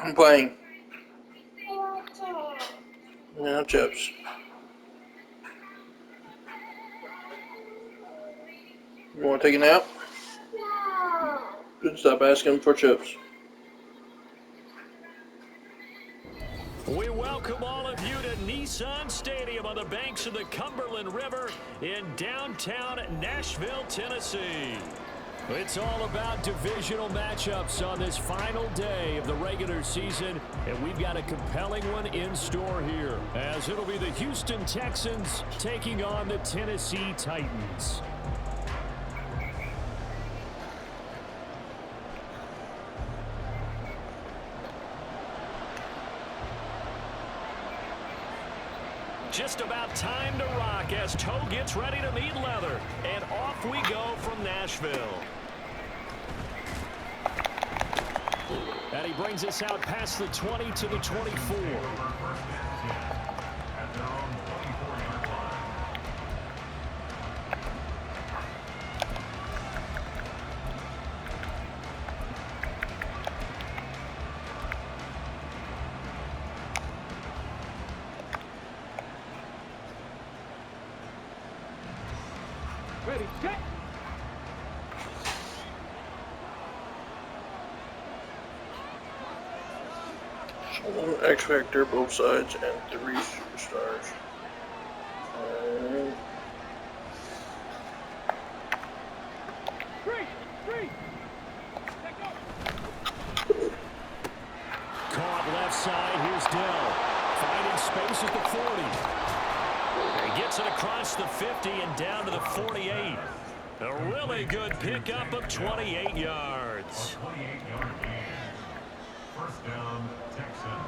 I'm playing. No chips. You want to take a nap? No. Good, stop asking for chips. We welcome all of you to Nissan Stadium on the banks of the Cumberland River in downtown Nashville, Tennessee. It's all about divisional matchups on this final day of the regular season, and we've got a compelling one in store here, as it'll be the Houston Texans taking on the Tennessee Titans. Just about time to rock as toe gets ready to meet leather. And off we go from Nashville. And he brings us out past the 20 to the 24. Ready, set. One X Factor, both sides, and 3 superstars. Three. Let go. Caught left side. Here's Dell. Finding space at the 40. He gets it across the 50 and down to the 48. A really good pickup of 28 yards. 28-yard gain. First down, Texans.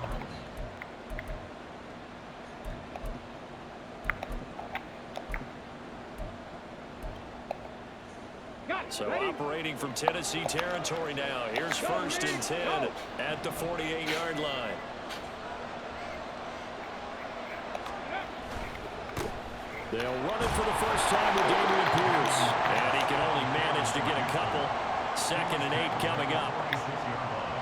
So operating from Tennessee territory now. Here's first and 10 at the 48-yard line. They'll run it for the first time with Damian Pierce. And he can only manage to get a couple. 2nd and 8 coming up.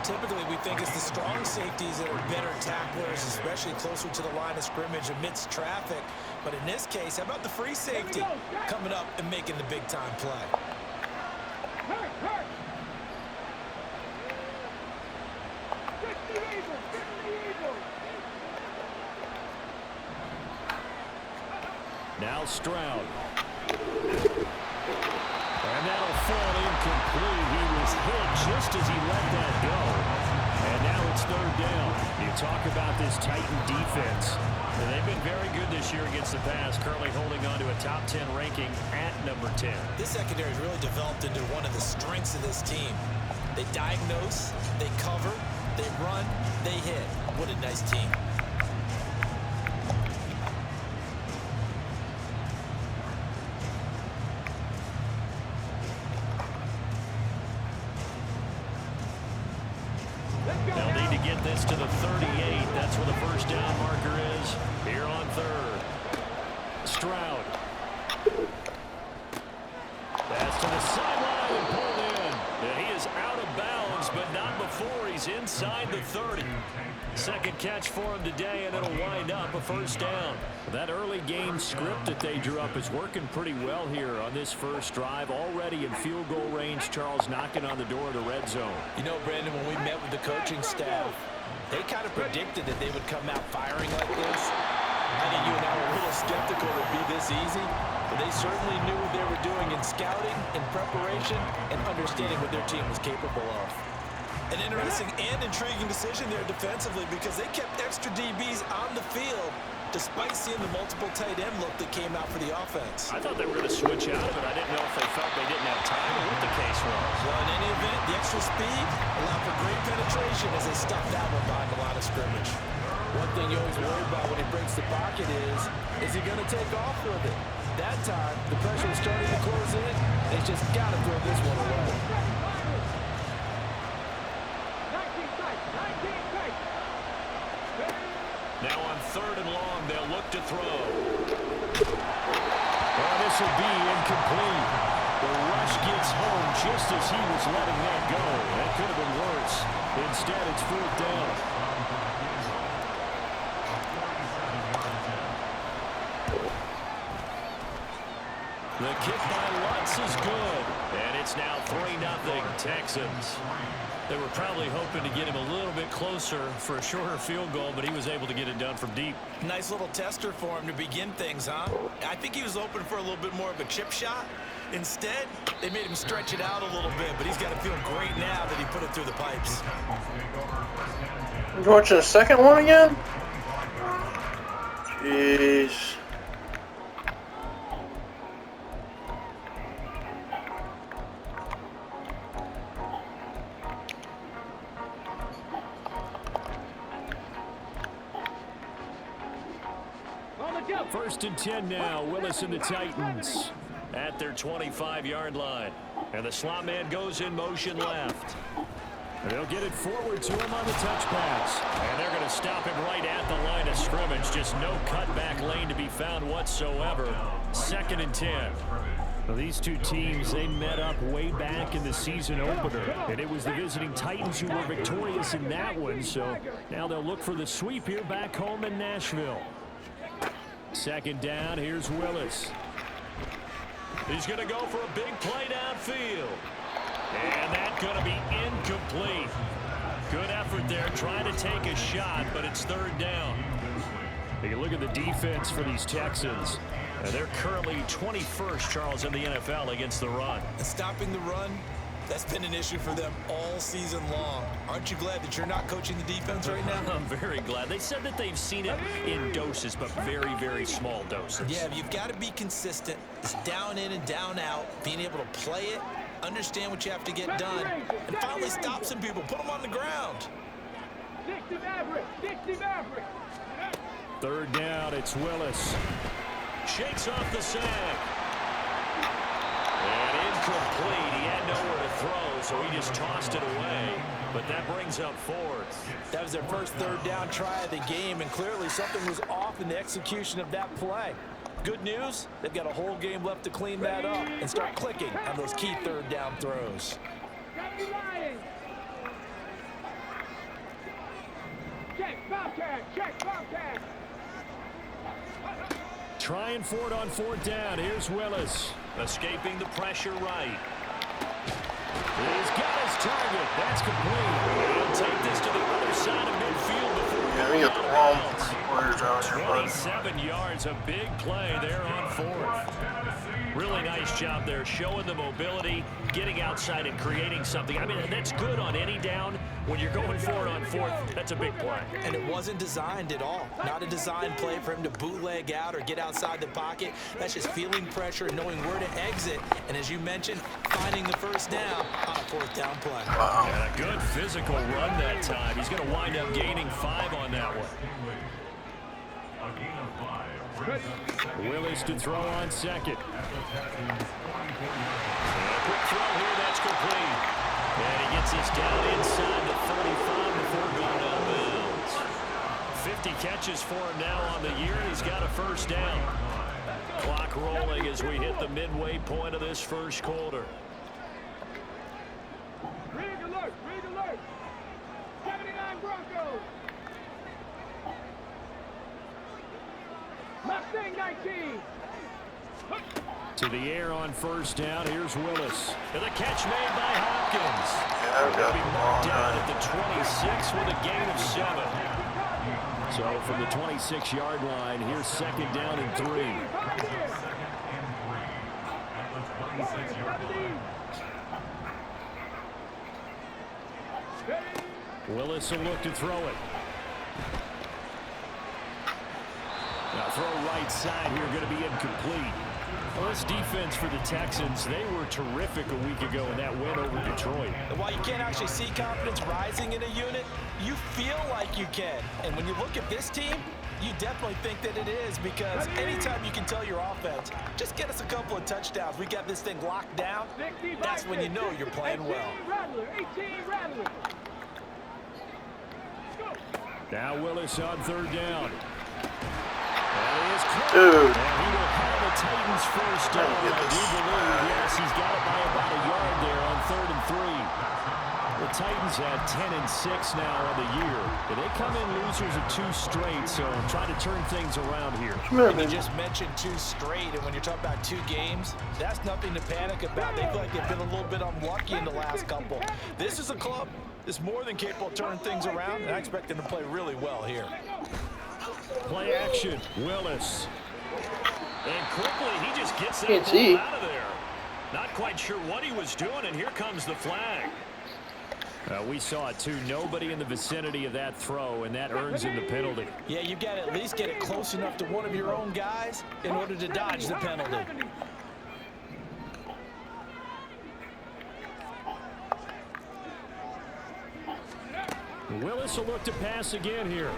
Typically, we think it's the strong safeties that are better tacklers, especially closer to the line of scrimmage amidst traffic. But in this case, how about the free safety coming up and making the big-time play? Hurt. Get the Eagles. Now Stroud. fall incomplete. He was hit just as he let that go. And now it's third down. You talk about this Titan defense. And they've been very good this year against the pass, currently holding on to a top 10 ranking at number 10. This secondary has really developed into one of the strengths of this team. They diagnose, they cover, they run, they hit. What a nice team. They'll need to get this to the 38. That's where the first down marker is here on third. Stroud. Pass to the sideline and pulled in. And he is out of bounds, but not before he's inside the 30. Second catch for him today, and it'll wind up a first down. That early game script that they drew up is working pretty well here on this first drive. Already in field goal range, Charles knocking on the door of the red zone. You know, Brandon, when we met with the coaching staff, they kind of predicted that they would come out firing like this. I think you and I were a little skeptical it would be this easy, but they certainly knew what they were doing in scouting, in preparation, and understanding what their team was capable of. An interesting and intriguing decision there defensively because they kept extra DBs on the field despite seeing the multiple tight end look that came out for the offense. I thought they were going to switch out of it. I didn't know if they felt they didn't have time or what the case was. Well, in any event, the extra speed allowed for great penetration as they stuffed that one behind the line of scrimmage. One thing you always worry about when he breaks the pocket is he going to take off with it? That time, the pressure was starting to close in. They just got to throw this one away. 19 tight. 19 tight. Now on third and long, they'll look to throw. Oh, this will be incomplete. The rush gets home just as he was letting that go. That could have been worse. Instead, it's fourth down. The kick by Lutz is good. And it's now 3-0 Texans. They were probably hoping to get him a little bit closer for a shorter field goal, but he was able to get it done from deep. Nice little tester for him to begin things, huh? I think he was open for a little bit more of a chip shot. Instead, they made him stretch it out a little bit, but he's got to feel great now that he put it through the pipes. You watching the second one again? Jeez. First and 10 now. Willis and the Titans at their 25-yard line. And the slot man goes in motion left. And they'll get it forward to him on the touch pass. And they're going to stop him right at the line of scrimmage. Just no cutback lane to be found whatsoever. Second and 10. Well, these two teams, they met up way back in the season opener. And it was the visiting Titans who were victorious in that one. So now they'll look for the sweep here back home in Nashville. Second down, here's Willis. He's going to go for a big play downfield. And that's going to be incomplete. Good effort there, trying to take a shot, but it's third down. You look at the defense for these Texans. They're currently 21st, Charles, in the NFL against the run. And stopping the run, that's been an issue for them all season long. Aren't you glad that you're not coaching the defense right now? I'm very glad. They said that they've seen it in doses, but very, very small doses. Yeah, you've got to be consistent. It's down in and down out, being able to play it, understand what you have to get done, and finally stop some people, put them on the ground. 60 Maverick. 60 Maverick. Third down, it's Willis. Shakes off the sack. And incomplete. He had nowhere to throw, so he just tossed it away. But that brings up fourth. That was their first third down try of the game, and clearly something was off in the execution of that play. Good news, they've got a whole game left to clean that up and start clicking on those key third down throws. Check, Bobcat. Check, Bobcat. Trying for it on fourth down. Here's Willis. Escaping the pressure right. He's got his target. That's complete. He'll take this to the other side of midfield before Yeah, we got the wrong. Warriors out here, bud. 27 yards, a big play there on fourth. Really nice job there, showing the mobility, getting outside and creating something. I mean, that's good on any down. When you're going for it on fourth, that's a big play. And it wasn't designed at all. Not a designed play for him to bootleg out or get outside the pocket. That's just feeling pressure and knowing where to exit. And as you mentioned, finding the first down on a fourth down play. Wow. And a good physical run that time. He's going to wind up gaining 5 on that one. A gain of 5. Willis to throw on second. And a quick throw here, that's complete. And he gets us down inside the 35 before going out of bounds. 50 catches for him now on the year, and he's got a first down. Clock rolling as we hit the midway point of this first quarter. Rig alert! Rig alert! 79 Broncos! Mustang 19! To the air on first down. Here's Willis. And the catch made by Hopkins. Yeah, we got He'll be the marked ball down down. at the 26 with a gain of 7. So from the 26-yard line, here's second down and 3. Willis will look to throw it. Now throw right side here, going to be incomplete. Well, this defense for the Texans, they were terrific a week ago in that win over Detroit. And while you can't actually see confidence rising in a unit, you feel like you can. And when you look at this team, you definitely think that it is, because anytime you can tell your offense, just get us a couple of touchdowns, we got this thing locked down, that's when you know you're playing well. 18 Rattler! Now Willis on third down. That is close. Dude. And he will have the Titans first down. Get I this. do believe, yes, he's got it by about a yard there on 3rd and 3. The Titans have 10 and 6 now on the year. And they come in losers of 2 straight, so trying to turn things around here. And you just mentioned 2 straight, and when you're talking about 2 games, that's nothing to panic about. They feel like they've been a little bit unlucky in the last couple. This is a club that's more than capable of turning things around, and I expect them to play really well here. Play action, Willis. And quickly, he just gets that Can't ball see. out of there. Not quite sure what he was doing, and here comes the flag. We saw it too. Nobody in the vicinity of that throw, and that earns him the penalty. Yeah, you've got to at least get it close enough to one of your own guys in order to dodge the penalty. Willis will look to pass again here.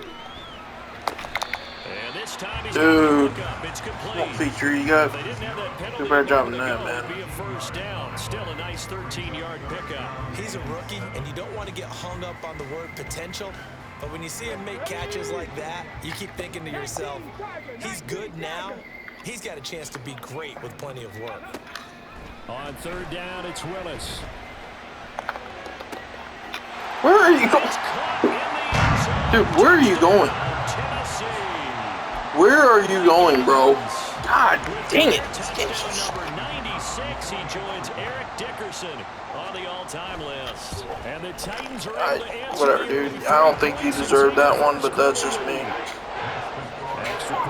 And this time he's Dude. look up. It's complete. What feature you got? If they didn't have that penalty, Do a better job a than moment that, ago, man. it'd be a first down. Still a nice 13-yard pickup. He's a rookie, and you don't want to get hung up on the word potential. But when you see him make catches like that, you keep thinking to yourself, he's good now. He's got a chance to be great with plenty of work. On third down, it's Willis. Where are you going? It's caught in the end zone. Dude, where are you going? Tennessee. Where are you going, bro? God dang it. Touchdown number 96. He joins Eric Dickerson on the all-time list. And the Titans are able to answer. Whatever, dude. I don't think you deserve that one, but that's just me.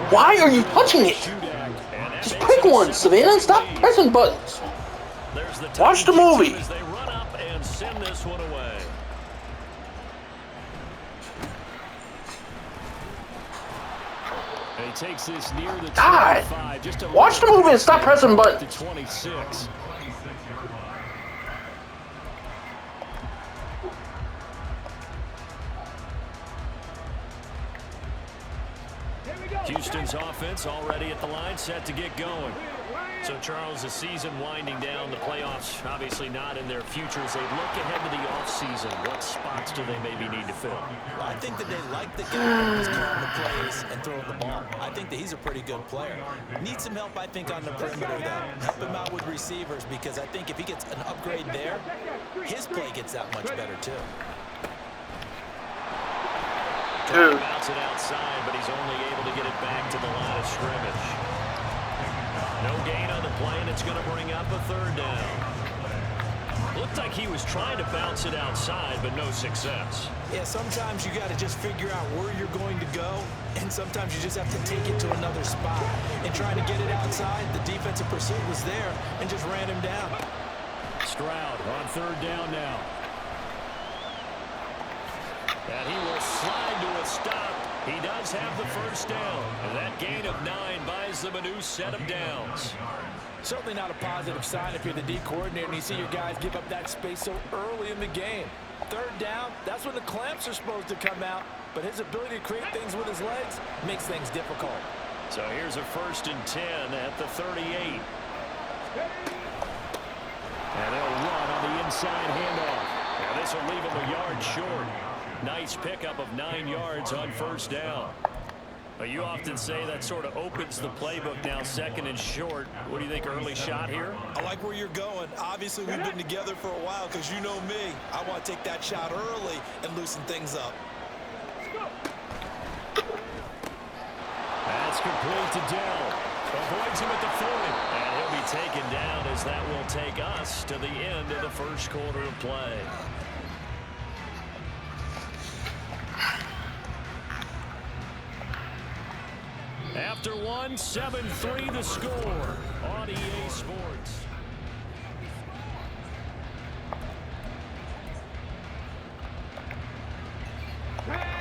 Why are you touching it? Just pick one, Savannah. Stop pressing buttons. Watch the movie. As they run up and send this one away. And he takes this near the 25. Just Watch the movie and stop pressing buttons. To 26. Houston's offense already at the line, set to get going. So, Charles, the season winding down, the playoffs obviously not in their futures. They look ahead to the offseason. What spots do they maybe need to fill? Well, I think that they like the guy who's calling the plays and throwing the ball. I think that he's a pretty good player. Needs some help, I think, on the perimeter, though. Help him out with receivers, because I think if he gets an upgrade there, his play gets that much better, too. Dude. Bounce it outside, but he's only able to get it back to the line of scrimmage. No gain on the play, and it's going to bring up a third down. Looked like he was trying to bounce it outside, but no success. Yeah, sometimes you got to just figure out where you're going to go, and sometimes you just have to take it to another spot. And trying to get it outside, the defensive pursuit was there and just ran him down. Stroud on third down now. And he will slide to a stop. He does have the first down. And that gain of 9 buys them a new set of downs. Certainly not a positive sign if you're the D coordinator and you see your guys give up that space so early in the game. Third down, that's when the clamps are supposed to come out. But his ability to create things with his legs makes things difficult. So here's a 1st and 10 at the 38. And they'll run on the inside handoff. Now this will leave him a yard short. Nice pickup of 9 yards on first down. You often say that sort of opens the playbook now, 2nd and short. What do you think, early shot here? I like where you're going. Obviously, we've been together for a while because you know me. I want to take that shot early and loosen things up. That's complete to Dell. Avoids him at the 40. And he'll be taken down as that will take us to the end of the first quarter of play. After one, 7-3 the score on EA Sports.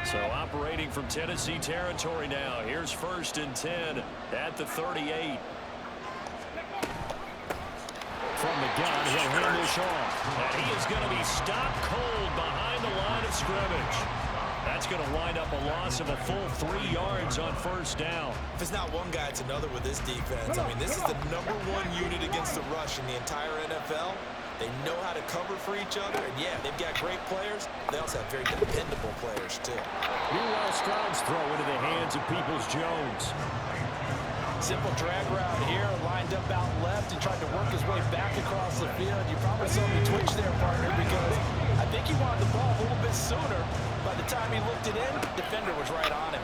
So operating from Tennessee territory now. Here's 1st and 10 at the 38. From the gun, he'll hand this off. And he is going to be stopped cold behind the line of scrimmage. That's going to wind up a loss of a full 3 yards on first down. If it's not one guy, it's another with this defense. I mean, this is the #1 unit against the rush in the entire NFL. They know how to cover for each other, and yeah, they've got great players. They also have very dependable players, too. Meanwhile, Stroud's throw into the hands of Peoples-Jones. Simple drag route here, lined up out left and tried to work his way back across the field. You probably saw me twitch there, partner, because I think he wanted the ball a little bit sooner. By the time he looked it in, the defender was right on him.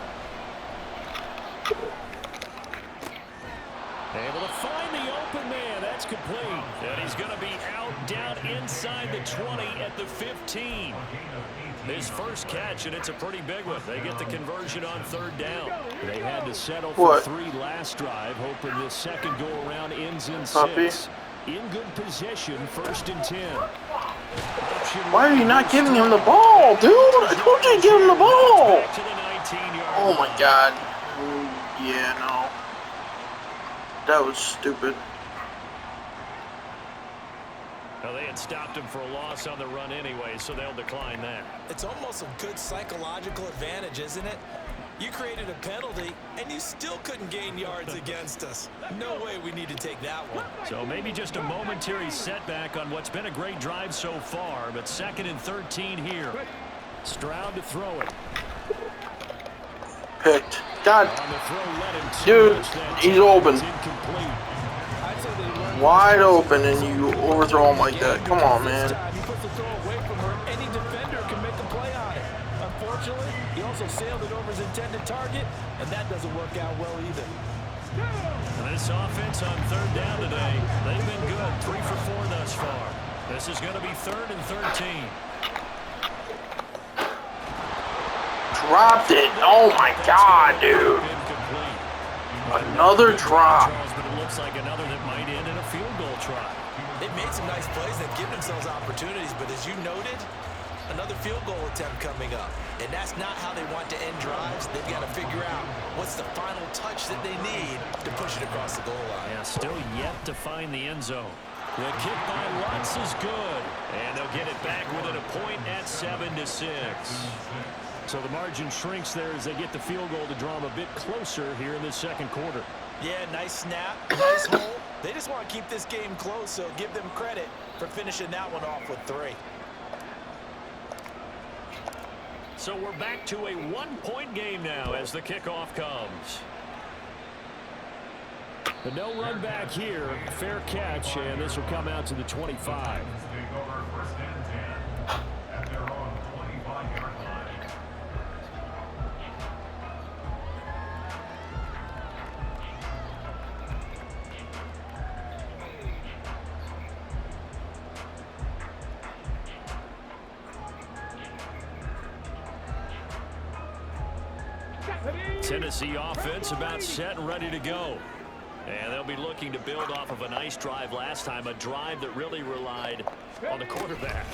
Able to find the open man. That's complete. And he's going to be out down inside the 20 at the 15. His first catch, and it's a pretty big one. They get the conversion on third down. They had to settle for 3 last drive, hoping this second go-around ends in 6. In good position, 1st and 10. Why are you not giving him the ball, dude? I told you to give him the ball. Oh my God. Yeah, no. That was stupid. Well, they had stopped him for a loss on the run anyway, so they'll decline that. It's almost a good psychological advantage, isn't it? You created a penalty, and you still couldn't gain yards against us. No way we need to take that one. So maybe just a momentary setback on what's been a great drive so far, but 2nd and 13 here. Stroud to throw it. Picked. God. Dude, he's open. Wide open, and you overthrow him like that. Come on, man. He puts the throw away from her. Any defender can make a play on it. Unfortunately, he also sailed it over his intended target, and that doesn't work out well either. This offense on third down today, they've been good. 3 for 4 thus far. This is going to be 3rd and 13. Dropped it. Oh my God, dude. Another drop. But it looks like another that might end in a field goal try. They've made some nice plays. They've given themselves opportunities, but as you noted, another field goal attempt coming up. And that's not how they want to end drives. They've got to figure out what's the final touch that they need to push it across the goal line. Yeah, still yet to find the end zone. The kick by Lutz is good. And they'll get it back within a point at 7-6. So the margin shrinks there as they get the field goal to draw them a bit closer here in the second quarter. Yeah, nice snap, nice hole. They just want to keep this game close, so give them credit for finishing that one off with 3. So we're back to a 1-point game now as the kickoff comes. The no run back here, fair catch, and this will come out to the 25. Tennessee offense about set and ready to go. And they'll be looking to build off of a nice drive last time, a drive that really relied on the quarterback.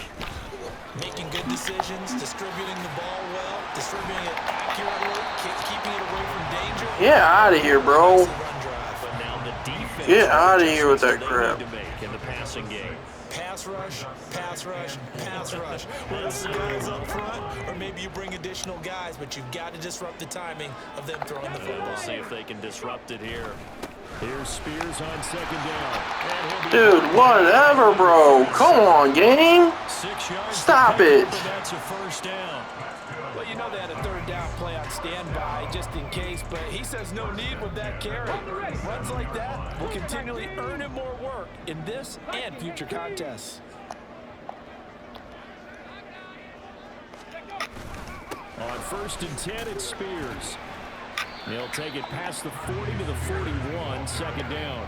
Making good decisions, distributing the ball well, distributing it accurately, keeping it away from danger. Get out of here, bro. But now the defense Get out of here with that they crap. need to make in the passing game. Pass rush, pass rush, pass rush. Whether it's the guys up front, or maybe you bring additional guys, but you've got to disrupt the timing of them throwing the And football. we'll see if they can disrupt it here. Here's Spears on second down. Dude, whatever, bro. Come on, gang. 6 yards. Stop it. That's a first down. Well, you know they had a third down play on standby just in case, but he says no need with that carry. Runs like that will continually earn him more work in this and future contests. On 1st and 10, it's Spears. They'll take it past the 40 to the 41, second down.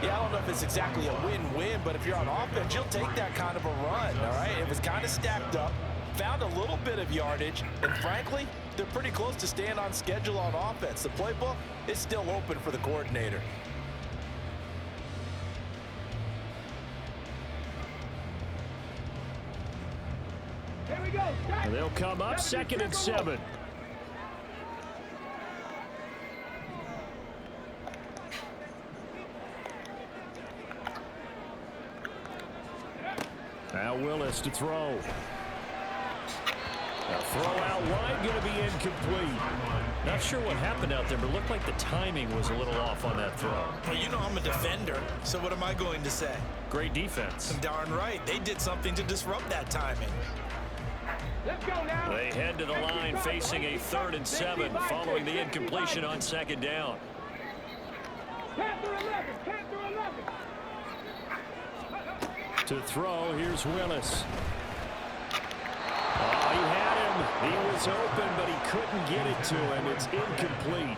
Yeah, I don't know if it's exactly a win-win, but if you're on offense, you'll take that kind of a run, all right? It was kind of stacked up, found a little bit of yardage, and frankly, they're pretty close to staying on schedule on offense. The playbook is still open for the coordinator. Here we go. And they'll come up 2nd and 7. Now Willis to throw. A throw out wide, going to be incomplete. Not sure what happened out there, but it looked like the timing was a little off on that throw. Well, you know I'm a defender, so what am I going to say? Great defense. Darn right. They did something to disrupt that timing. Let's go now. They head to the line facing a 3rd and 7 following the incompletion on 2nd down. 10 through 11. 10 through 11. To throw, here's Willis. Oh, he had him. He was open, but he couldn't get it to him. It's incomplete.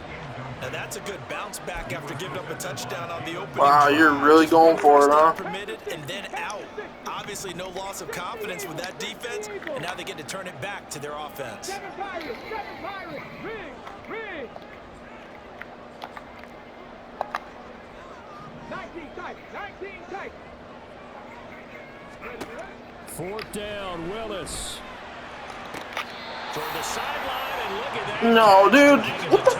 Now that's a good bounce back after giving up a touchdown on the opening. Wow, you're really going for it, huh? Permitted and then out. Obviously no loss of confidence with that defense, and now they get to turn it back to their offense. 7 Pirates. 7 Pirates. Ring. Ring. 19 tight. 19 tight. 4th down, Willis. Toward the sideline, and look at that. No, dude. What the?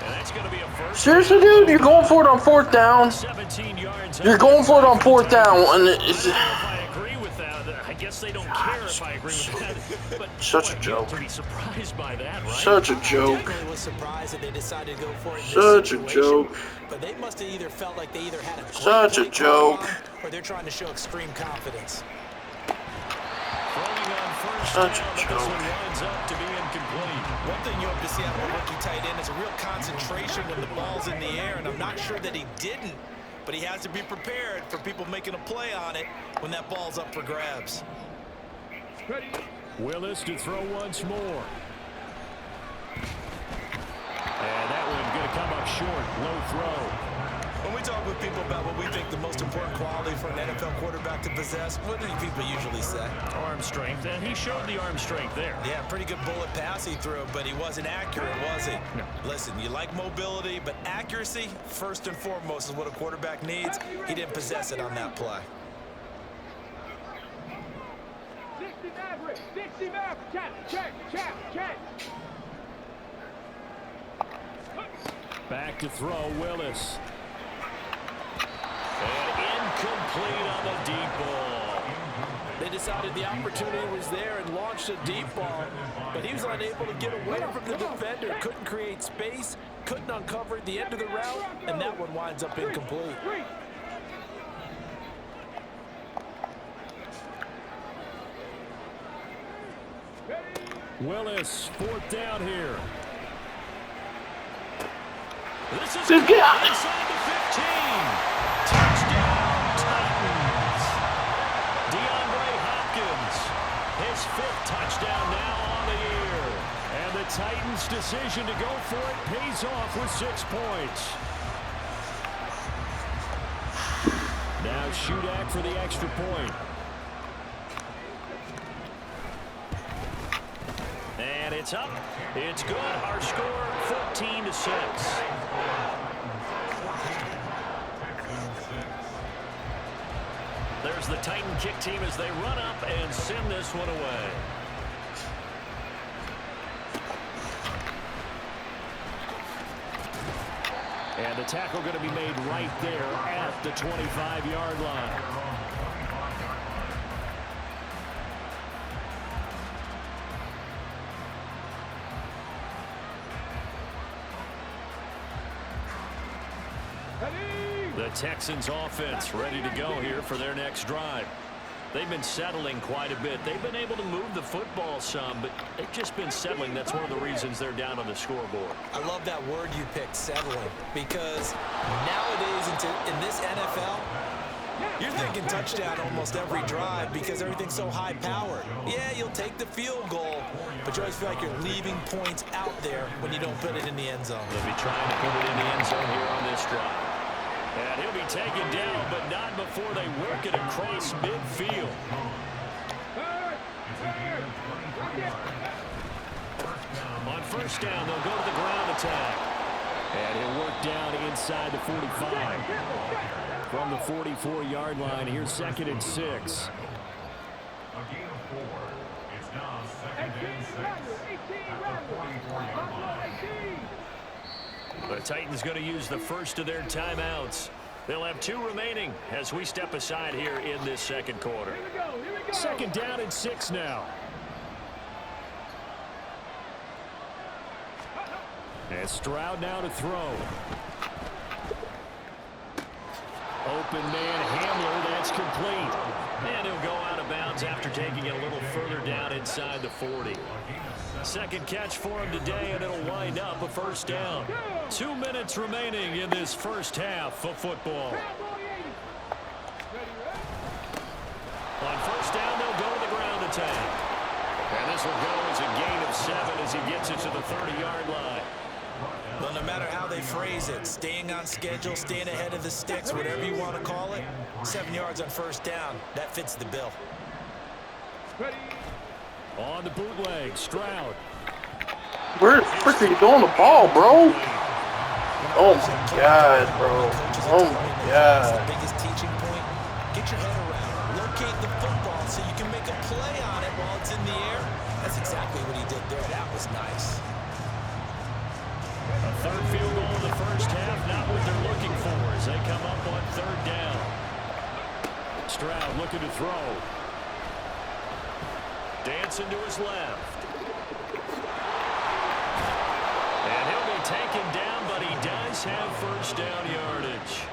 And that's going to be a first. Seriously, dude? You're going for it on 4th down? 17 yards. You're going for it on 4th down. And I don't know if I agree with that. I guess they don't care if I agree with that. But Such a boy, joke. To be surprised by that, right? Such a joke. Definitely was surprised that they decided to go for it in this Such a situation, joke. But they must have either felt like they either had a great Such a play call joke. on, or they're trying to show extreme confidence. Throwing on first Such down, a but this joke. one winds up to be incomplete. One thing you hope to see out of a rookie tight end is a real concentration when the ball's in the air, and I'm not sure that he didn't, but he has to be prepared for people making a play on it when that ball's up for grabs. Willis to throw once more. And that one's going to come up short. Low throw. When we talk with people about what we think the most important quality for an NFL quarterback to possess, what do people usually say? Arm strength, and he showed the arm strength there. Yeah, pretty good bullet pass he threw, but he wasn't accurate, was he? No. Listen, you like mobility, but accuracy, first and foremost, is what a quarterback needs. He didn't possess it on that play. 60 Maverick. 60 Maverick. Check. Back to throw, Willis. And incomplete on the deep ball. They decided the opportunity was there and launched a deep ball, but he was unable to get away from the defender, couldn't create space, couldn't uncover at the end of the route, and that one winds up incomplete. Willis, 4th down here. This is Dude, get out. inside the 15. Touchdown, Titans. DeAndre Hopkins, his 5th touchdown now on the year. And the Titans' decision to go for it pays off with 6 points. Now Shudak for the extra point. And It's up. It's good. Our score, 14-6. There's the Titan kick team as they run up and send this one away. And the tackle going to be made right there at the 25-yard line. The Texans offense ready to go here for their next drive. They've been settling quite a bit. They've been able to move the football some, but they've just been settling. That's one of the reasons they're down on the scoreboard. I love that word you picked, settling, because nowadays in this NFL, you're thinking touchdown almost every drive because everything's so high-powered. Yeah, you'll take the field goal, but you always feel like you're leaving points out there when you don't put it in the end zone. They'll be trying to put it in the end zone here on this drive. And he'll be taken down, but not before they work it across midfield. On first down, they'll go to the ground attack. And he'll work down inside the 45. From the 44-yard line, here's 2nd and 6. A gain of 4. It's now 2nd and 6 at the 44-yard line. The Titans going to use the first of their timeouts. They'll have 2 remaining as we step aside here in this second quarter. 2nd down and 6 now. And Stroud now to throw. Open man Hamler, that's complete. And he'll go out of bounds after taking it a little further down inside the 40. Second catch for him today, and it'll wind up a first down. 2 minutes remaining in this first half of football. On first down, they'll go to the ground attack. And this will go as a gain of 7 as he gets it to the 30-yard line. Well, no matter how they phrase it, staying on schedule, staying ahead of the sticks, whatever you want to call it, 7 yards on first down, that fits the bill. On the bootleg, Stroud. Where the frick are you throwing the ball, bro? Oh my God, bro. Oh my God. That's the biggest teaching point. Get your head around, locate the football so you can make a play on it while it's in the air. That's exactly what he did there. That was nice. A third field goal in the first half, not what they're looking for as they come up on 3rd down. Stroud looking to throw. Dancing to his left. And he'll be taken down, but he does have first down yardage.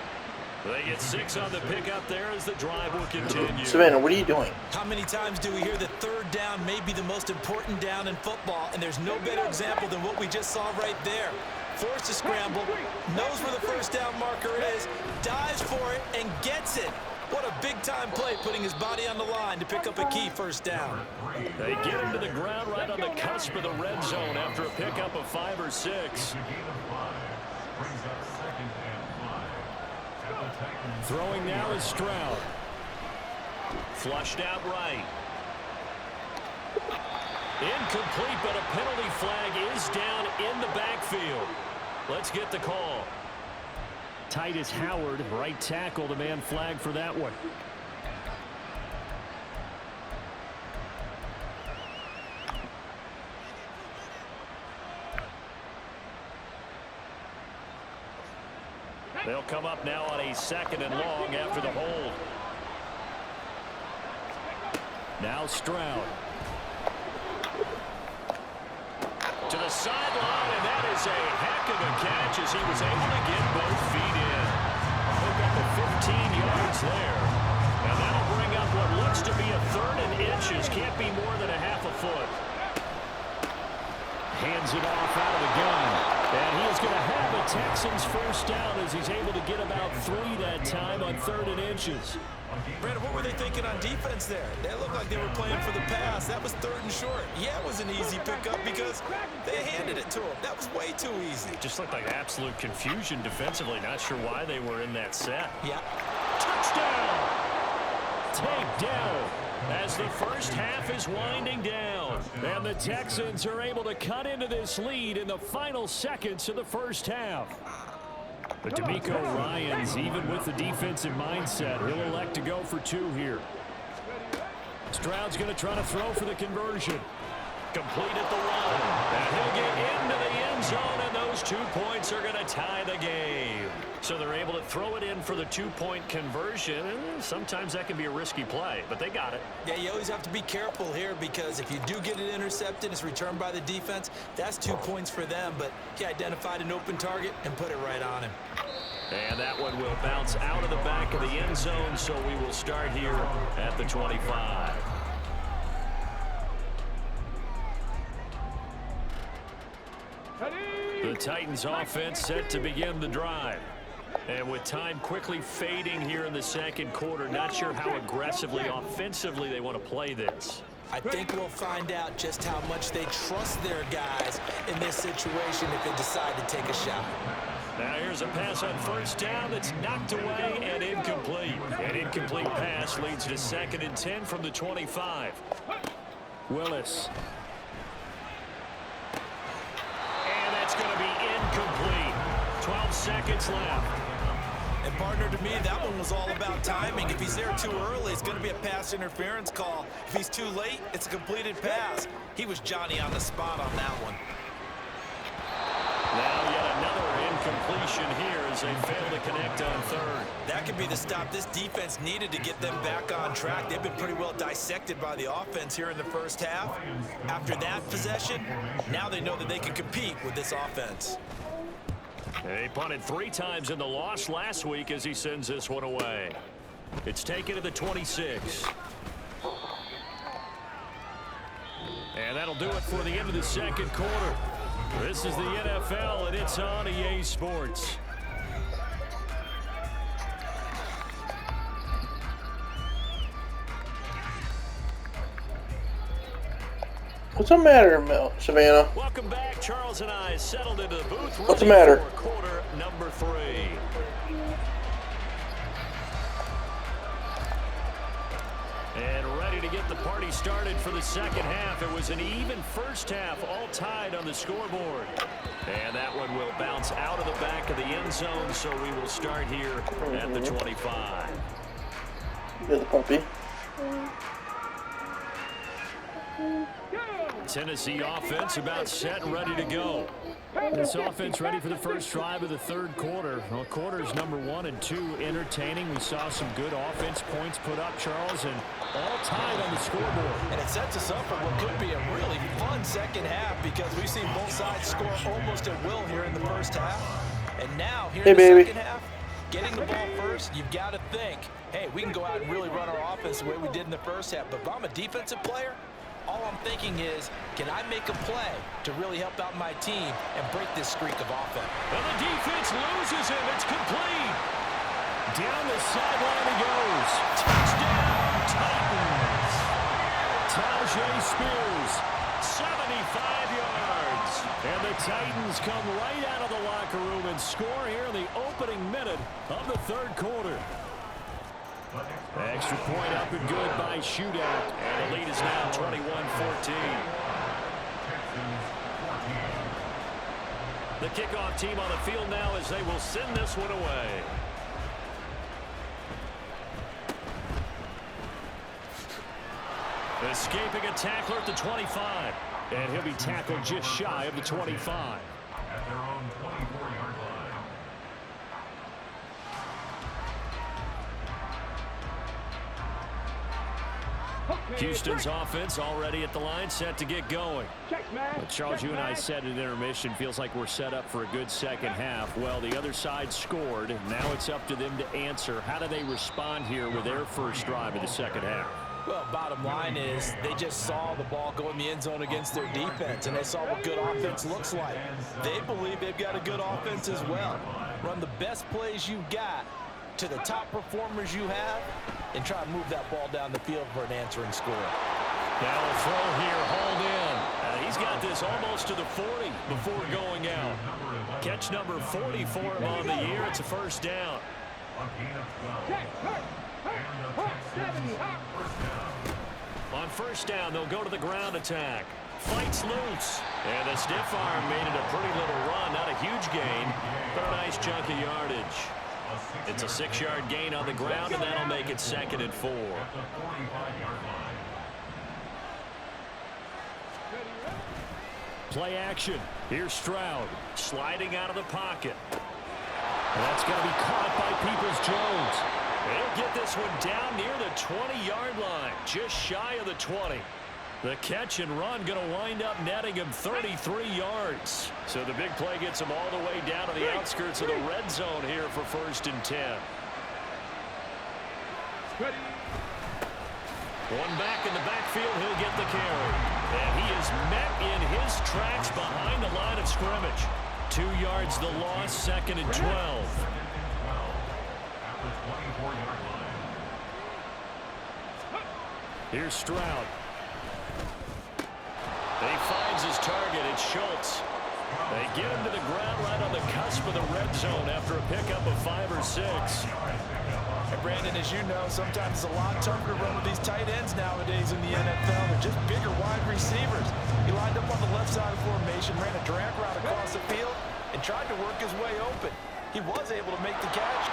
They get 6 on the pickup there as the drive will continue. Savannah, what are you doing? How many times do we hear that 3rd down may be the most important down in football, and there's no better example than what we just saw right there. Forced to scramble, knows where the first down marker is, dives for it, and gets it. What a big-time play, putting his body on the line to pick up a key first down. They get him to the ground right on the cusp of the red zone after a pickup of 5 or 6. Throwing now is Stroud. Flushed out right. Incomplete, but a penalty flag is down in the backfield. Let's get the call. Titus Howard, right tackle, the man flagged for that one. They'll come up now on a 2nd and long after the hold. Now Stroud. To the sideline, and that is a heck of a catch as he was able to get both feet in. Pick up at 15 yards there. And that'll bring up what looks to be a 3rd and inches. Can't be more than a half a foot. Hands it off out of the gun. And he is going to have the Texans first down as he's able to get about 3 that time on 3rd and inches. Brandon, what were they thinking on defense there? They looked like they were playing for the pass. That was 3rd and short. Yeah, it was an easy pickup because they handed it to him. That was way too easy. Just looked like absolute confusion defensively. Not sure why they were in that set. Yeah. Touchdown! Take down. as the first half is winding down. And the Texans are able to cut into this lead in the final seconds of the first half. But DeMeco Ryans, even with the defensive mindset, he'll elect to go for 2 here. Stroud's going to try to throw for the conversion. Complete at the 1. And he'll get into the end zone, and those 2 points are going to tie the game. So they're able to throw it in for the 2-point conversion, and sometimes that can be a risky play, but they got it. Yeah, you always have to be careful here because if you do get it intercepted, it's returned by the defense, that's 2 points for them, but he identified an open target and put it right on him. And that one will bounce out of the back of the end zone, so we will start here at the 25. The Titans offense set to begin the drive. And with time quickly fading here in the second quarter, not sure how aggressively, offensively they want to play this. I think we'll find out just how much they trust their guys in this situation if they decide to take a shot. Now here's a pass on first down that's knocked away and incomplete. An incomplete pass leads to 2nd and 10 from the 25. Willis. And that's going to be incomplete. 12 seconds left. And partner, to me, that one was all about timing. If he's there too early, it's going to be a pass interference call. If he's too late, it's a completed pass. He was Johnny on the spot on that one. Now yet another incompletion here as they fail to connect on 3rd. That could be the stop this defense needed to get them back on track. They've been pretty well dissected by the offense here in the first half. After that possession, now they know that they can compete with this offense. He punted 3 times in the loss last week as he sends this one away. It's taken to the 26. And that'll do it for the end of the second quarter. This is the NFL, and it's on EA Sports. What's the matter, Savannah? Welcome back. Charles and I settled into the booth. What's the matter? For quarter number 3. And ready to get the party started for the second half. It was an even first half, all tied on the scoreboard. And that one will bounce out of the back of the end zone, so we will start here at the 25. You're the puppy. Tennessee offense about set and ready to go. This offense ready for the first drive of the third quarter. Well, quarters number 1 and 2 entertaining. We saw some good offense points put up, Charles, and all tied on the scoreboard. And it sets us up for what could be a really fun second half because we've seen both sides score almost at will here in the first half. And now here in the second half, getting the ball first, you've got to think, hey, we can go out and really run our offense the way we did in the first half. But if I'm a defensive player, all I'm thinking is, can I make a play to really help out my team and break this streak of offense? And the defense loses him. It's complete. Down the sideline he goes. Touchdown, Titans. Tajay Spears, 75 yards. And the Titans come right out of the locker room and score here in the opening minute of the third quarter. Extra point up and good by shootout. And the lead is now 21-14. The kickoff team on the field now as they will send this one away. Escaping a tackler at the 25. And he'll be tackled just shy of the 25. At their own 24-yard line. Houston's offense already at the line, set to get going. But Charles, you and I said at intermission, feels like we're set up for a good second half. Well, the other side scored. Now it's up to them to answer. How do they respond here with their first drive of the second half? Well, bottom line is they just saw the ball go in the end zone against their defense, and they saw what good offense looks like. They believe they've got a good offense as well. Run the best plays you've got to the top performers you have, and try to move that ball down the field for an answering score. Now a throw here, hauled in. He's got this almost to the 40 before going out. Catch number 40 for him on the year. It's a first down. A gain of 12. And the Texans first down. On first down, they'll go to the ground attack. Fights loose. And the stiff arm made it a pretty little run. Not a huge gain, but a nice chunk of yardage. It's a 6-yard gain on the ground, and that'll make it 2nd and 4. Play action. Here's Stroud sliding out of the pocket. That's going to be caught by Peoples-Jones. He'll get this one down near the 20-yard line, just shy of the 20. The catch and run going to wind up netting him 33 yards. So the big play gets him all the way down to the outskirts of the red zone here for 1st and 10. One back in the backfield, he'll get the carry. And he is met in his tracks behind the line of scrimmage. 2 yards the loss, 2nd and 12. Here's Stroud. He finds his target. It's Schultz. They get him to the ground right on the cusp of the red zone after a pickup of 5 or 6. And Brandon, as you know, sometimes it's a lot tougher to run with these tight ends nowadays in the NFL. They're just bigger wide receivers. He lined up on the left side of the formation, ran a drag route across the field, and tried to work his way open. He was able to make the catch.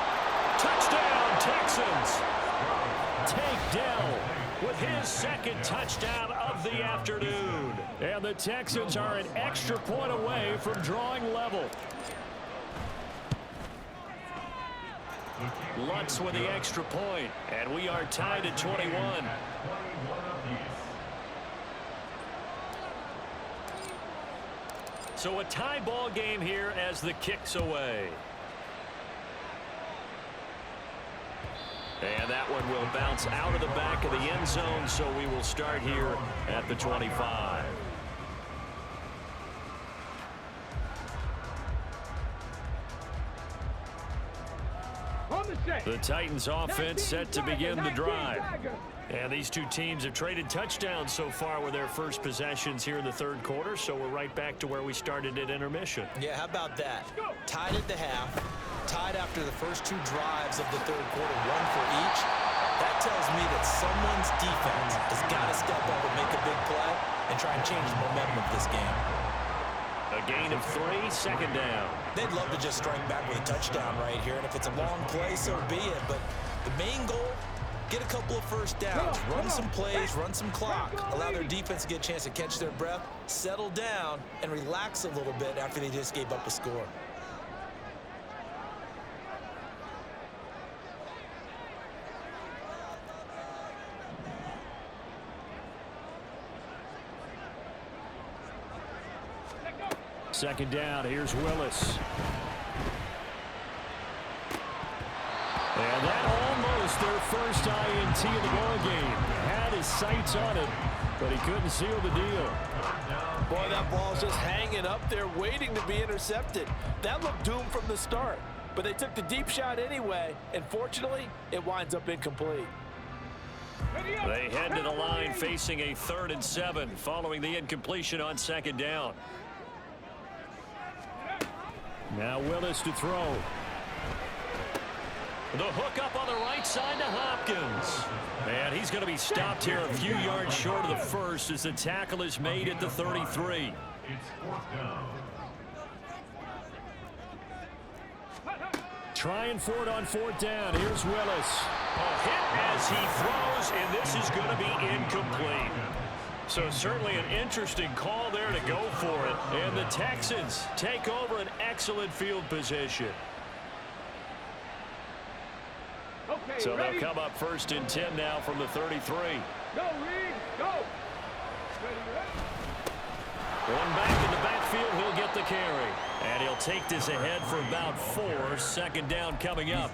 Touchdown, Texans! Tank Dell with his 2nd touchdown of the afternoon. And the Texans are an extra point away from drawing level. Lutz with the extra point, and we are tied at 21. So a tie ball game here as the kick's away. And that one will bounce out of the back of the end zone, so we will start here at the 25. The Titans offense set to begin the drive. And these two teams have traded touchdowns so far with their first possessions here in the 3rd quarter, so we're right back to where we started at intermission. Yeah, how about that? Tied at the half, tied after the first 2 drives of the 3rd quarter, 1 for each. That tells me that someone's defense has got to step up and make a big play and try and change the momentum of this game. A gain of 3, 2nd down. They'd love to just strike back with a touchdown right here, and if it's a long play, so be it. But the main goal, get a couple of first downs, run some plays, run some clock, allow their defense to get a chance to catch their breath, settle down, and relax a little bit after they just gave up a score. Second down, here's Willis. And that almost their first INT of the ball game. Had his sights on it, but he couldn't seal the deal. Boy, that ball's just hanging up there waiting to be intercepted. That looked doomed from the start, but they took the deep shot anyway, and fortunately, it winds up incomplete. They head to the line facing a 3rd and 7 following the incompletion on 2nd down. Now Willis to throw. The hook up on the right side to Hopkins. And he's going to be stopped here a few yards short of the first as the tackle is made at the 33. Trying for it on 4th down. Here's Willis. A hit as he throws, and this is going to be incomplete. So certainly an interesting call there to go for it. And the Texans take over an excellent field position. Okay, So ready? they'll come up 1st and 10 now from the 33. Go, Reed, go. Ready, ready. One back in the backfield, he'll get the carry. And he'll take this ahead for about 4. 2nd down coming up.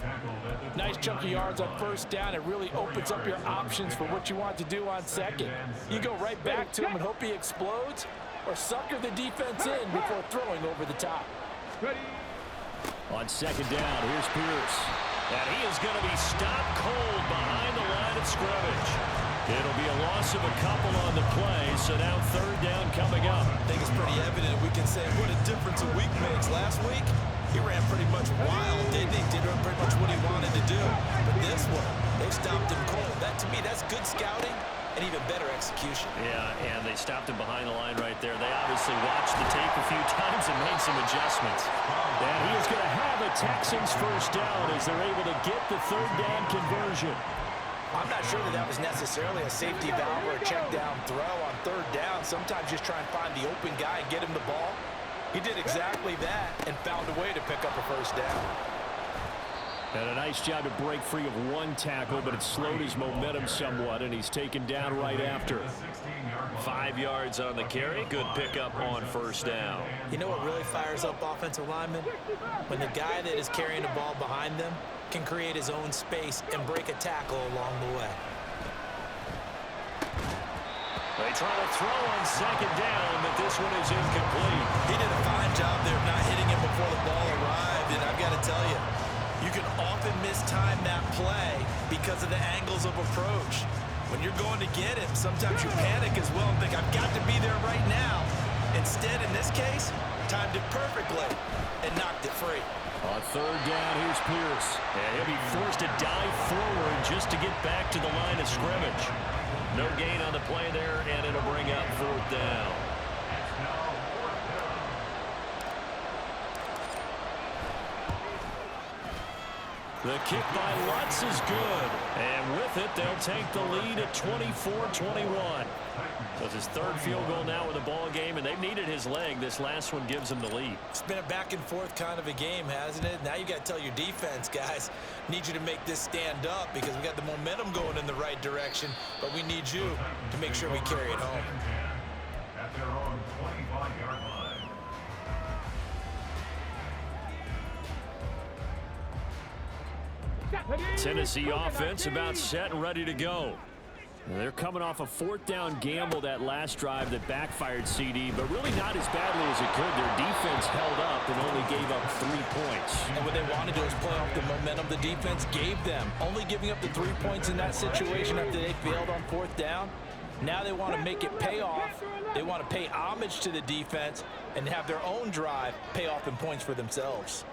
Nice chunk of yards on 1st down. It really opens up your options for what you want to do on 2nd. You go right back to him and hope he explodes, or sucker the defense in before throwing over the top. Ready. On 2nd down, here's Pierce. And he is going to be stopped cold behind the line of scrimmage. It'll be a loss of a couple on the play, so now 3rd down coming up. I think it's pretty evident we can say what a difference a week makes. Last week, he ran pretty much wild, didn't he? Did pretty much what he wanted to do. But this one, they stopped him cold. That, to me, that's good scouting and even better execution. Yeah, and they stopped him behind the line right there. They obviously watched the tape a few times and made some adjustments. And he is going to have a Texans first down as they're able to get the third down conversion. I'm not sure that was necessarily a safety valve or a check down throw on third down. Sometimes just try and find the open guy and get him the ball. He did exactly that and found a way to pick up a first down. And a nice job to break free of one tackle, but it slowed his momentum somewhat, and he's taken down right after. 5 yards on the carry. Good pickup on first down. You know what really fires up offensive linemen? When the guy that is carrying the ball behind them can create his own space and break a tackle along the way. They try to throw on second down, but this one is incomplete. He did a fine job there of not hitting him before the ball arrived, and I've got to tell you, you can often mistime that play because of the angles of approach. When you're going to get him, sometimes you panic as well and think, I've got to be there right now. Instead, in this case, timed it perfectly and knocked it free. On third down, here's Pierce. And he'll be forced to dive forward just to get back to the line of scrimmage. No gain on the play there, and it'll bring up fourth down. The kick by Lutz is good. And with it, they'll take the lead at 24-21. So it's his third field goal now with the ball game, and they've needed his leg. This last one gives them the lead. It's been a back-and-forth kind of a game, hasn't it? Now you got to tell your defense, guys, need you to make this stand up because we got the momentum going in the right direction, but we need you to make sure we carry it home. At their own 25-yard line. Tennessee offense about set and ready to go. They're coming off a fourth down gamble that last drive that backfired CD, but really not as badly as it could. Their defense held up and only gave up 3 points. And what they want to do is play off the momentum the defense gave them. Only giving up the 3 points in that situation after they failed on fourth down. Now they want to make it pay off. They want to pay homage to the defense and have their own drive pay off in points for themselves.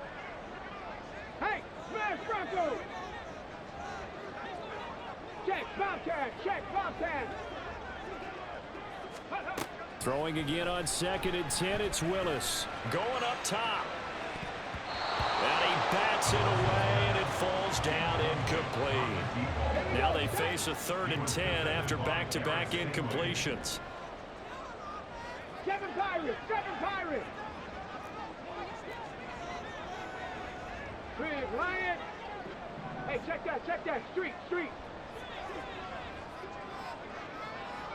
Hey, smash Bronco! Check, Bobcat, check, Bobcat! Throwing again on 2nd and 10, it's Willis. Going up top. And he bats it away, and it falls down incomplete. Now they face a 3rd and 10 after back-to-back incompletions. 7 Pirates, 7 Pirates! Big Lion! Hey, check that, street!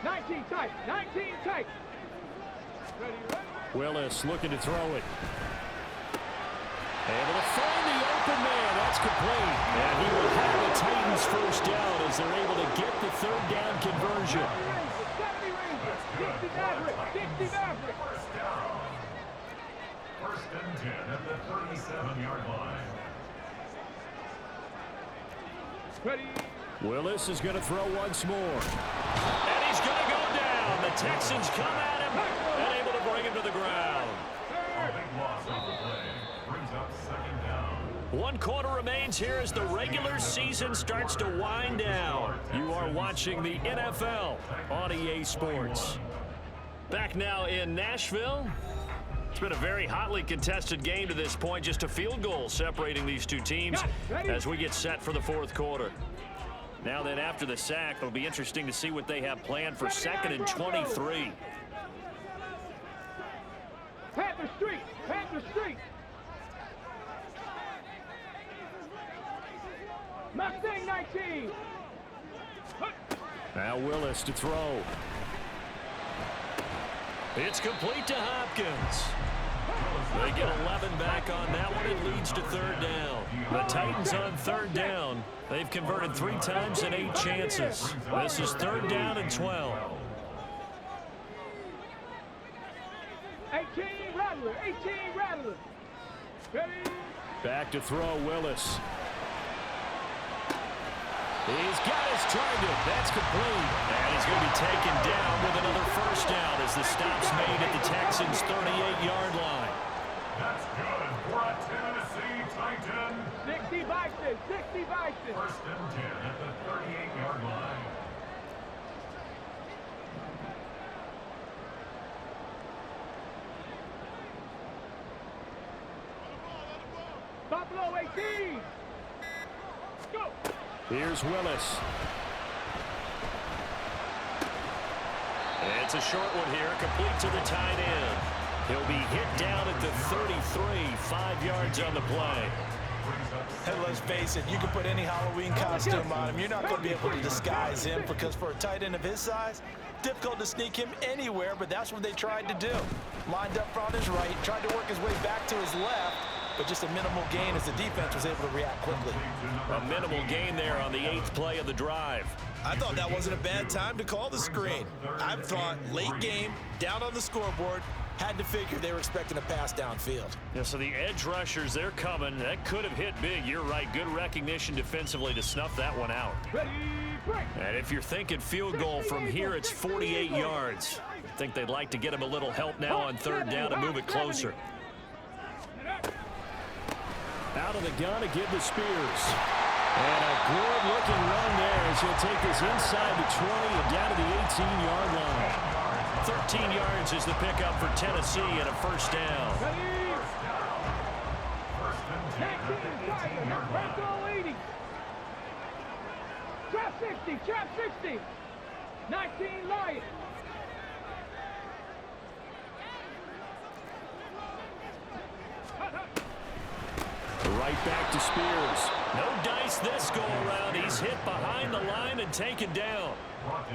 19 tight, 19 tight! Ready, ready? Willis looking to throw it. Able to find the open man. That's complete. And he will have the Titans first down as they're able to get the third down conversion. 70 Rangers, 60 Mavericks, 60 Mavericks! First and 10 at the 37-yard line. Ready? Willis is going to throw once more. And he's going to go down. The Texans come at him and able to bring him to the ground. A big loss on the play. Brings up second down. 1 quarter remains here as the regular season starts to wind down. You are watching the NFL on EA Sports. Back now in Nashville. It's been a very hotly contested game to this point. Just a field goal separating these two teams as we get set for the fourth quarter. Now then, after the sack, it'll be interesting to see what they have planned for 2nd and 23. Panther Street! Panther Street! Mustang 19! Now Willis to throw. It's complete to Hopkins. They get 11 back on that one. It leads to third down. The Titans on third down. They've converted 3 times and 8 chances. This is 3rd down and 12. 18 Rattler! 18 Rattler! Ready? Back to throw, Willis. He's got his target. That's complete. And he's going to be taken down with another first down as the stop's made at the Texans' 38-yard line. That's good for a Tennessee Titan. 60 Bison! 60 Bison! First and 10 at the 38-yard line. Buffalo 18. Go. Here's Willis. It's a short one here, complete to the tight end. He'll be hit down at the 33, 5 yards on the play. And let's face it, you can put any Halloween costume on him. You're not going to be able to disguise him because for a tight end of his size, difficult to sneak him anywhere, but that's what they tried to do. Lined up on his right, tried to work his way back to his left, but just a minimal gain as the defense was able to react quickly. A minimal gain there on the 8th play of the drive. I thought that wasn't a bad time to call the screen. I thought late game, down on the scoreboard, had to figure they were expecting a pass downfield. Yeah, so the edge rushers, they're coming. That could have hit big. You're right. Good recognition defensively to snuff that one out. And if you're thinking field goal from here, it's 48 yards. I think they'd like to get him a little help now on 3rd down to move it closer. Out of the gun to give to Spears. And a good-looking run there as he'll take this inside the 20 and down to the 18-yard line. 13 yards is the pickup for Tennessee and a 1st down. Trap 60, trap 60. 19 Lions. Right back to Spears. No dice this go around. He's hit behind the line and taken down.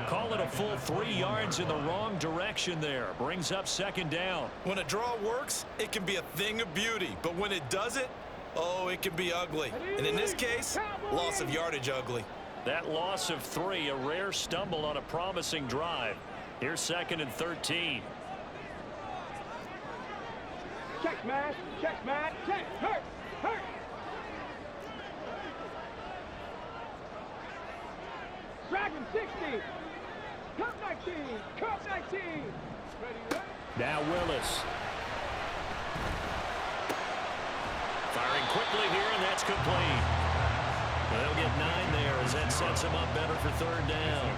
Call it a full 3 yards in the wrong direction there. Brings up 2nd down. When a draw works, it can be a thing of beauty. But when it doesn't, oh, it can be ugly. And in this case, loss of yardage ugly. That loss of 3, a rare stumble on a promising drive. Here's 2nd and 13. Check, man. Check, man. Check. Hurt. Hurt. Dragon 60. Cup 19. Cup 19. Ready. Now Willis. Firing quickly here, and that's complete. They'll get 9 there as that sets him up better for 3rd down.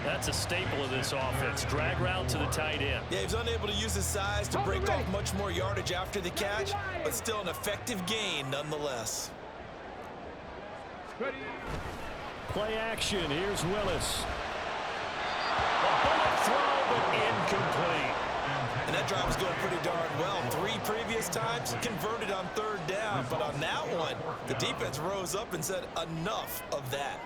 That's a staple of this offense. Drag route to the tight end. Yeah, he was unable to use his size to break off much more yardage after the catch, but still an effective gain nonetheless. Ready. Play action. Here's Willis. A bullet throw, but incomplete. And that drive was going pretty darn well. 3 previous times converted on 3rd down, but on that one, the defense rose up and said enough of that.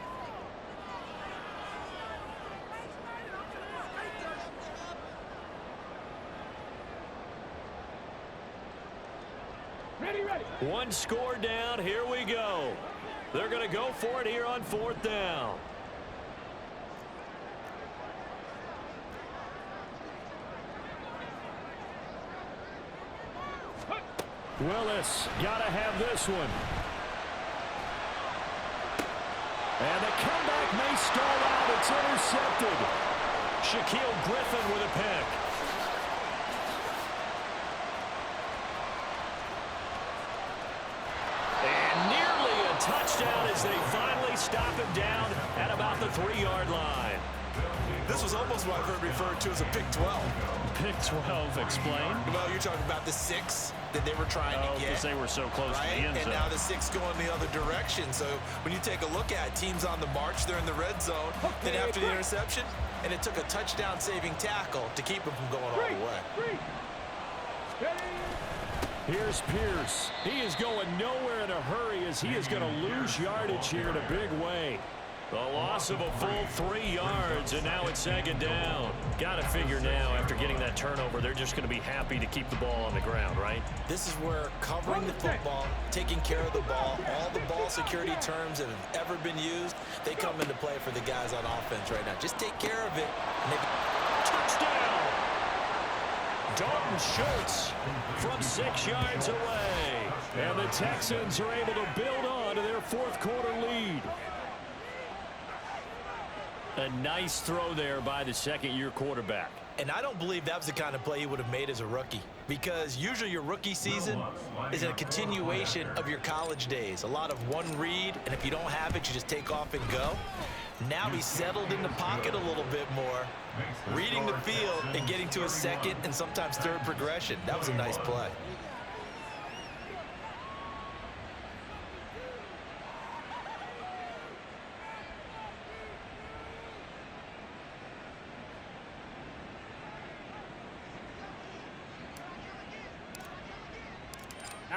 Ready, ready. 1 score down. Here we go. They're going to go for it here on 4th down. Willis got to have this one. And the comeback may stall out. It's intercepted. Shaquille Griffin with a pick. And nearly a touchdown as they finally stop him down at about the 3-yard line. This was almost what I've heard referred to as a pick 12. Pick 12, explain. Well, you're talking about the 6 that they were trying to get. Because they were so close to the end zone. And now the 6 going the other direction. So when you take a look at teams on the march, they're in the red zone. Then after the interception, and it took a touchdown-saving tackle to keep him from going all the way. Here's Pierce. He is going nowhere in a hurry as he is going to lose yardage here in a big way. The loss of a full 3 yards, and now it's 2nd down. Got to figure now, after getting that turnover, they're just going to be happy to keep the ball on the ground, right? This is where covering the football, taking care of the ball, all the ball security terms that have ever been used, they come into play for the guys on offense right now. Just take care of it. Touchdown! Dalton Schultz from 6 yards away. And the Texans are able to build on to their 4th quarter lead. A nice throw there by the 2nd-year quarterback. And I don't believe that was the kind of play he would have made as a rookie, because usually your rookie season is a continuation of your college days. A lot of one read, and if you don't have it, you just take off and go. Now he's settled in the pocket a little bit more, reading the field and getting to a 2nd and sometimes 3rd progression. That was a nice play.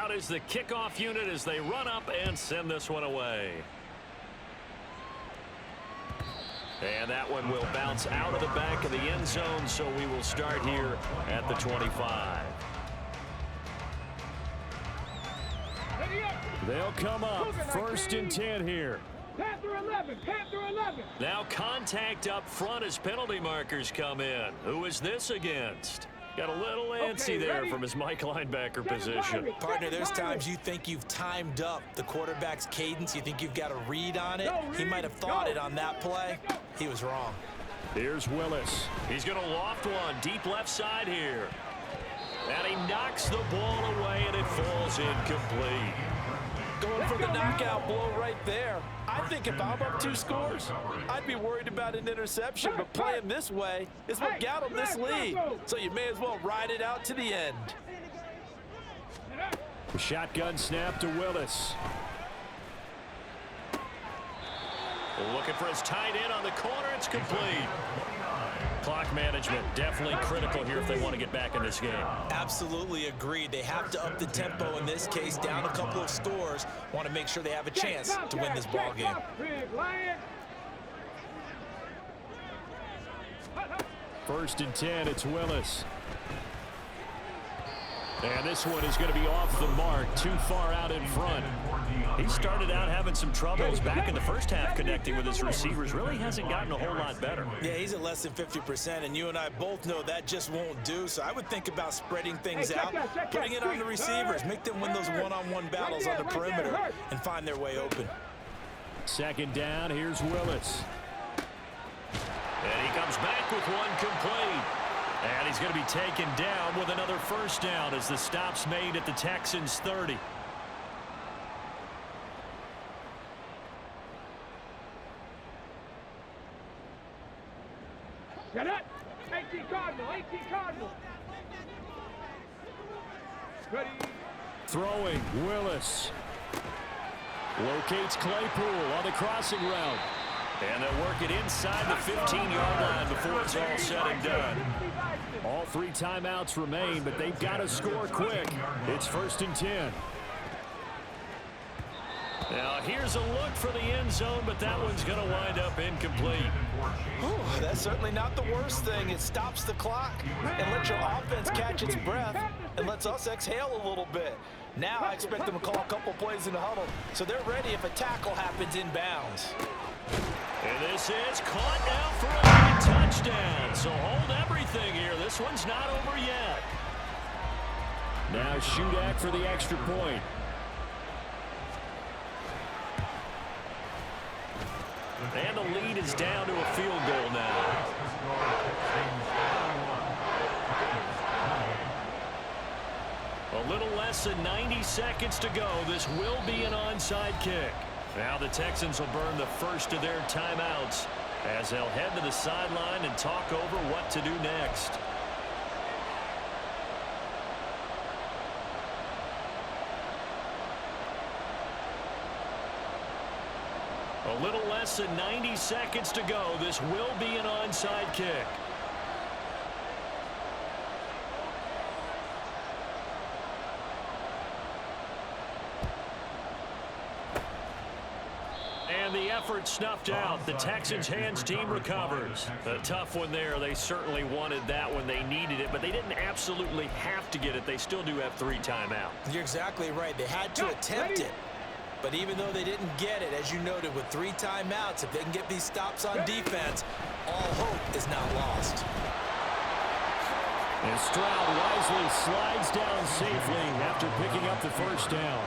Out is the kickoff unit as they run up and send this one away. And that one will bounce out of the back of the end zone, so we will start here at the 25. They'll come up 1st and 10 here. Panther 11, Panther 11. Now contact up front as penalty markers come in. Who is this against? Got a little antsy there from his Mike linebacker position. Partner, there's times you think you've timed up the quarterback's cadence. You think you've got a read on it. He might have thought it on that play. He was wrong. Here's Willis. He's going to loft one deep left side here. And he knocks the ball away, and it falls incomplete. Going for the knockout blow right there. I think if I'm up 2 scores, I'd be worried about an interception, but playing this way is what got him this lead. So you may as well ride it out to the end. The shotgun snap to Willis. Looking for his tight end on the corner. It's complete. Clock management definitely critical here if they want to get back in this game. Absolutely agreed. They have to up the tempo in this case, down a couple of scores. Want to make sure they have a chance to win this ball game. 1st and 10, it's Willis. And this one is going to be off the mark, too far out in front. He started out having some troubles back in the first half connecting with his receivers. Really hasn't gotten a whole lot better. Yeah, he's at less than 50%, and you and I both know that just won't do. So I would think about spreading things out, putting it on the receivers, make them win those one-on-one battles on the perimeter and find their way open. 2nd down, here's Willis. And he comes back with one complete. And he's going to be taken down with another 1st down as the stop's made at the Texans' 30. Get it! 18 Cardinal, 18 Cardinal. Ready. Throwing, Willis. Locates Claypool on the crossing route. And they'll work it inside the 15-yard line before it's all said and done. All 3 timeouts remain, but they've got to score quick. It's 1st and 10. Now, here's a look for the end zone, but that one's going to wind up incomplete. Whew, that's certainly not the worst thing. It stops the clock and lets your offense catch its breath and lets us exhale a little bit. Now I expect them to call a couple plays in the huddle, so they're ready if a tackle happens inbounds. And this is caught now for a big touchdown. So hold everything here. This one's not over yet. Now Shudak for the extra point. And the lead is down to a field goal now. A little less than 90 seconds to go. This will be an onside kick. Now the Texans will burn the first of their timeouts as they'll head to the sideline and talk over what to do next. A little less than 90 seconds to go. This will be an onside kick. And the effort snuffed out. The Texans' hands team recovers. A tough one there. They certainly wanted that one. They needed it, but they didn't absolutely have to get it. They still do have 3 timeouts. You're exactly right. They had to attempt it. But even though they didn't get it, as you noted, with 3 timeouts, if they can get these stops on defense, all hope is not lost. And Stroud wisely slides down safely after picking up the 1st down.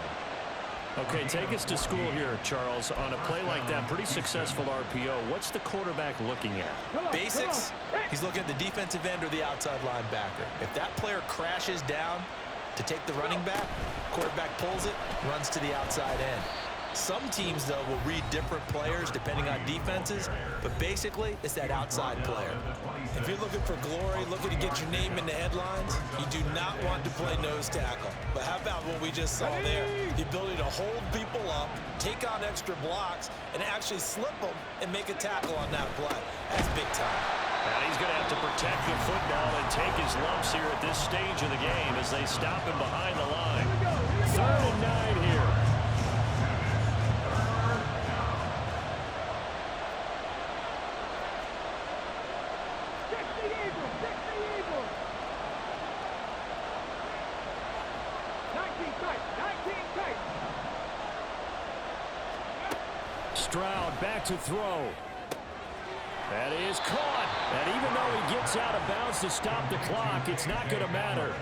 Okay, take us to school here, Charles. On a play like that, pretty successful RPO. What's the quarterback looking at? Basics. He's looking at the defensive end or the outside linebacker. If that player crashes down to take the running back, quarterback pulls it, runs to the outside end. Some teams, though, will read different players depending on defenses, but basically, it's that outside player. If you're looking for glory, looking to get your name in the headlines, you do not want to play nose tackle. But how about what we just saw there? The ability to hold people up, take on extra blocks, and actually slip them and make a tackle on that play. That's big time. And he's going to have to protect the football and take his lumps here at this stage of the game as they stop him behind the line. 3rd and 9 here. Stroud back to throw. That is caught. And even though he gets out of bounds to stop the clock, it's not going to matter.